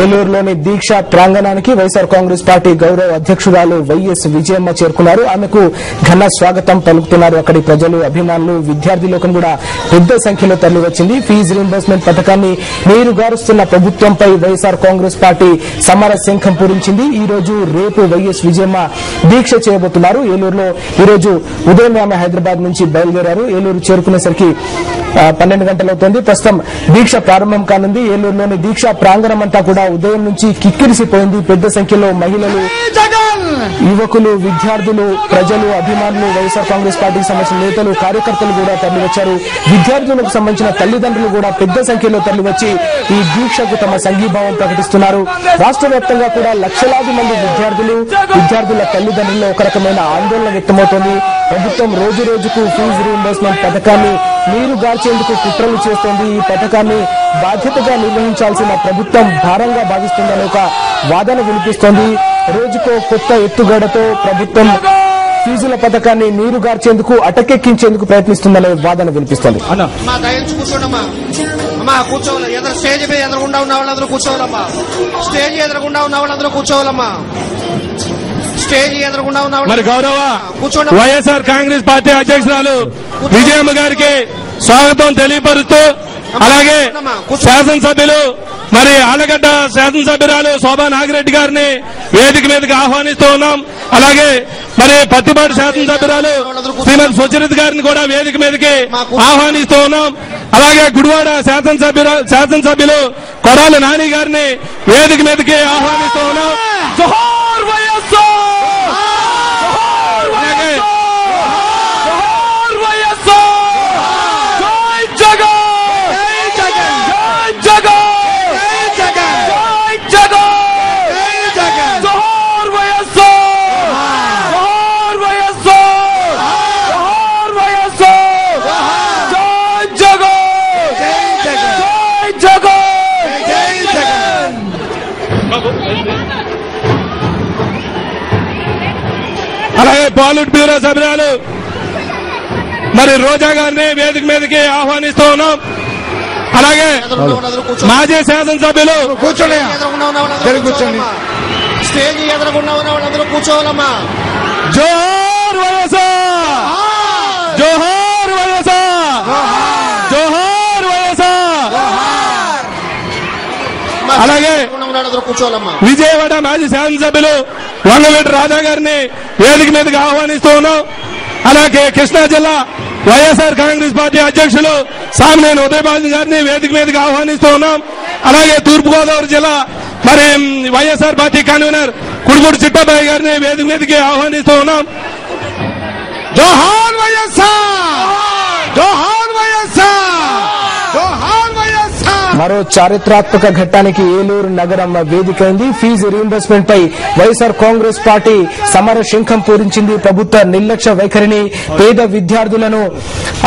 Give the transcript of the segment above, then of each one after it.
ఏలూరులోని దీక్ష ప్రాంగణానికి YSR Congress party గౌరవ అధ్యక్షురాలు YS Vijayamma చేరుకున్నారు. ఆమెకు ఘన స్వాగతం పలుకుతున్నారు అక్కడి ప్రజలు, అభిమానులు, విద్యార్థి లోకం కూడా పెద్ద సంఖ్యలో తరలివచ్చింది. ఫీజు రీయింబర్స్మెంట్ పథకాన్ని నీరుగారుస్తున్న ప్రభుత్వంపై వైఎస్ఆర్ కాంగ్రెస్ పార్టీ సమర శంఖం పూరించింది. ఈ రోజు రేపు వైఎస్ విజయమ్మ దీక్ష చేయబోతున్నారు. ఏలూరులో ఈ రోజు ఉదయం ఆమె హైదరాబాద్ నుంచి బయలుదేరారు. ఏలూరు చేరుకునేసరికి 12 గంటలవుతోంది. ప్రస్తుతం దీక్ష ప్రారంభం కానుంది. ఏలూరులోని దీక్ష ప్రాంగణం అంతా కూడా ఉదయం నుంచి కిక్కిరిసిపోయింది. పెద్ద సంఖ్యలో మహిళలు, యువకులు, విద్యార్థులు, ప్రజలు, అభిమానులు, వైఎస్ఆర్ కాంగ్రెస్ పార్టీకి సంబంధించిన నేతలు, కార్యకర్తలు కూడా తరలివచ్చారు. విద్యార్థులకు సంబంధించిన తల్లిదండ్రులు కూడా పెద్ద సంఖ్యలో తరలివచ్చి ఈ దీక్షకు తమ సంఘీభావం ప్రకటిస్తున్నారు. రాష్ట్ర వ్యాప్తంగా కూడా లక్షలాది మంది విద్యార్థుల తల్లిదండ్రుల్లో ఒక రకమైన ఆందోళన వ్యక్తమవుతోంది. ప్రభుత్వం రోజు రోజుకు ఫీజు రీయింబర్స్మెంట్ పథకాన్ని నీరుగార్చేందుకు కుట్రలు చేస్తోంది. ఈ పథకాన్ని బాధ్యతగా నిర్వహించాల్సిన ప్రభుత్వం భారంగా భావిస్తుందనే ఒక వాదన వినిపిస్తోంది. రోజుకో కొత్త ఎత్తుగడతో ప్రభుత్వం ఫీజుల పథకాన్ని నీరుగార్చేందుకు, అటకెక్కించేందుకు ప్రయత్నిస్తుందనే వాదన వినిపిస్తోంది. మరి గౌరవ వైఎస్ఆర్ కాంగ్రెస్ పార్టీ అధ్యక్షురాలు విజయమ్మ గారికి స్వాగతం తెలియపరుస్తూ, అలాగే శాసనసభ్యులు మరి ఆలగడ్డ శాసనసభ్యురాలు శోభా నాగిరెడ్డి గారిని వేదిక మీదకి ఆహ్వానిస్తూ ఉన్నాం. అలాగే మరి పత్తిపాటి శాసనసభ్యురాలు శ్రీమతి సుచరిత గారిని కూడా వేదిక మీదకి ఆహ్వానిస్తూ ఉన్నాం. అలాగే గుడివాడ శాసనసభ్యులు కొడాలి నాని గారిని వేదిక మీదకి ఆహ్వానిస్తూ ఉన్నాం. జోహార్ వైఎస్ఆర్! అలాగే పాలిట్ బ్యూరో సభ్యురాలు మరి రోజా గారిని వేదిక మీదకి ఆహ్వానిస్తూ ఉన్నాం. అలాగే మాజీ శాసనసభ్యులు స్టేజ్ ఎదురుకున్న వాళ్ళందరూ కూర్చోవాలమ్మా. జోహార్ వైఎస్ఆర్! జోహార్ వైఎస్ఆర్! జోహార్ వైఎస్ఆర్! అలాగే కూర్చోవాలమ్మా. విజయవాడ మాజీ శాసనసభ్యులు వంగవీటి రాజా గారిని వేదిక మీదకి ఆహ్వానిస్తూ ఉన్నాం. అలాగే కృష్ణా జిల్లా వైఎస్ఆర్ కాంగ్రెస్ పార్టీ అధ్యక్షులు సామినేని ఉదయభాను గారిని వేదిక మీదకి ఆహ్వానిస్తూ ఉన్నాం. అలాగే తూర్పుగోదావరి జిల్లా మరి వైఎస్ఆర్ పార్టీ కన్వీనర్ కుడుమూడి చిట్టాబాయి గారిని వేదిక మీదకి ఆహ్వానిస్తూ ఉన్నాం. జోహార్ వైఎస్ఆర్! జోహార్ వైఎస్ఆర్! జోహార్ వైఎస్ఆర్! మరో చారిత్రాత్మక ఘట్టానికి ఏలూరు నగరం వేదికైంది. ఫీజు రీయింబర్స్మెంట్ పై వైఎస్ఆర్ కాంగ్రెస్ పార్టీ సమర శంఖం పూరించింది. ప్రభుత్వ నిర్లక్ష్య వైఖరిని, పేద విద్యార్థులను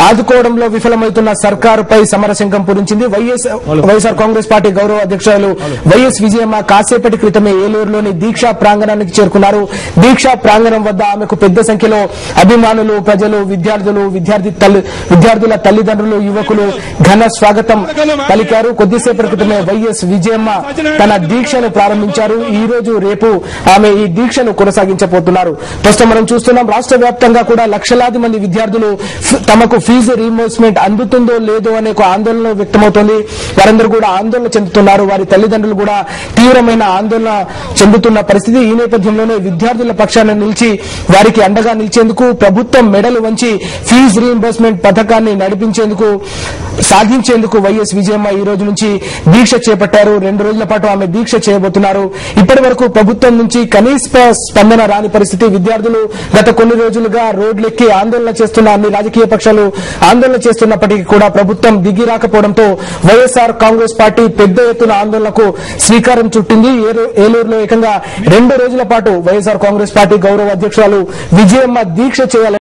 ఆదుకోవడంలో విఫలమవుతున్న సర్కారుపై సమర శంఖం పూరించింది. వైఎస్ఆర్ కాంగ్రెస్ పార్టీ గౌరవ అధ్యక్షురాలు వైఎస్ విజయమ్మ కాసేపటి క్రితమే ఏలూరులోని దీక్షా ప్రాంగణానికి చేరుకున్నారు. దీక్షా ప్రాంగణం వద్ద ఆమెకు పెద్ద సంఖ్యలో అభిమానులు, ప్రజలు, విద్యార్థుల తల్లిదండ్రులు, యువకులు ఘన స్వాగతం పలికారు. కొద్దిసేపటి క్రితమే వైఎస్ విజయమ్మ తన దీక్షను ప్రారంభించారు. ఈ రోజు రేపు ఆమె ఈ దీక్షను కొనసాగించబోతున్నారు. ప్రస్తుతం మనం చూస్తున్నాం, రాష్ట్ర వ్యాప్తంగా కూడా లక్షలాది మంది విద్యార్థులు తమకు ఫీజు రీయింబర్స్మెంట్ అందుతుందో లేదో అనే ఒక ఆందోళన వ్యక్తమవుతోంది. వారందరూ కూడా ఆందోళన చెందుతున్నారు. వారి తల్లిదండ్రులు కూడా తీవ్రమైన ఆందోళన చెందుతున్న పరిస్థితి. ఈ నేపథ్యంలోనే విద్యార్థుల పక్షాన నిలిచి వారికి అండగా నిలిచేందుకు, ప్రభుత్వం మెడలు వంచి ఫీజు రీయింబర్స్మెంట్ పథకాన్ని సాధించేందుకు వైఎస్ విజయమ్మ ఈ రోజు నుంచి దీక్ష చేపట్టారు. 2 రోజుల పాటు ఆమె దీక్ష చేయబోతున్నారు. ఇప్పటి వరకు ప్రభుత్వం నుంచి కనీస స్పందన రాని పరిస్థితి. విద్యార్థులు గత కొన్ని రోజులుగా రోడ్లెక్కి ఆందోళన చేస్తున్న, అన్ని రాజకీయ పక్షాలు ఆందోళన చేస్తున్నప్పటికీ కూడా ప్రభుత్వం దిగి రాకపోవడంతో వైఎస్ఆర్ కాంగ్రెస్ పార్టీ పెద్ద ఎత్తున ఆందోళనకు శ్రీకారం చుట్టింది. ఏలూరులో ఏకంగా 2 రోజుల పాటు వైఎస్ఆర్ కాంగ్రెస్ పార్టీ గౌరవ అధ్యక్షురాలు విజయమ్మ దీక్ష చేయాలని